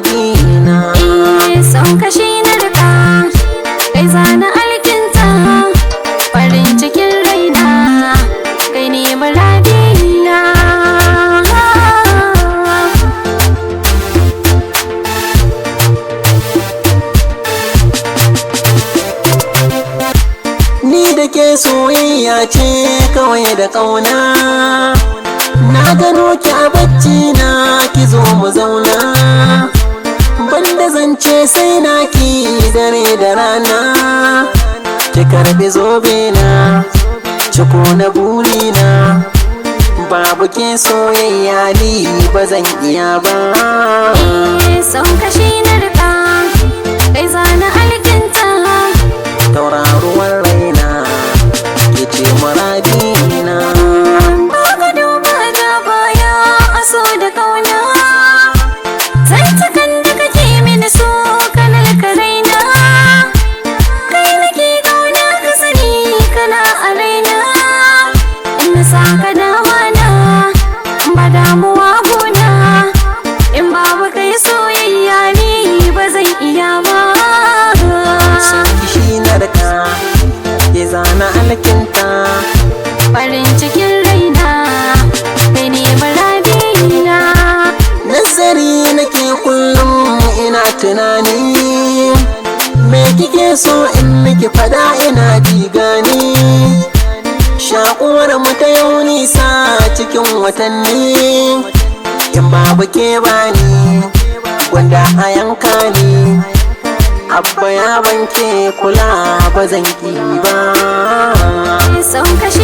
muradina. Son kashi na rika kai zana alkinta farin cikin raina kai ne muradina. Ni da ke soyayya ce kawai da ƙauna, na gano ki a bacci na ki zo mu zauna, banda zance sai na ki dare da rana, ki karbi zobe na ciko na burina, babu ke soyayya ni ba zan iya ba. Son kashi na rika kai zana alkinta tauraruwar raina ke ce muradina. baka duba da baya a so da kauna zantukan da kake mini so kanar ka raina kai nake kauna ka sani kana a raina in na saka dama na ba damuwa gona in babu kai soyayya ni ba zan iya ba. Son kishi na raka ya zana alkinta Farin cikin raina kai ne muradina. nazari nake kullum ina tunani, me kike so in miki fada ina ji gani, shakuwar mu ta yau nisa cikin watanni, in babu ke bani gwanda a yanka ni, abba ya banke kula ba zan ki ba. Son kashi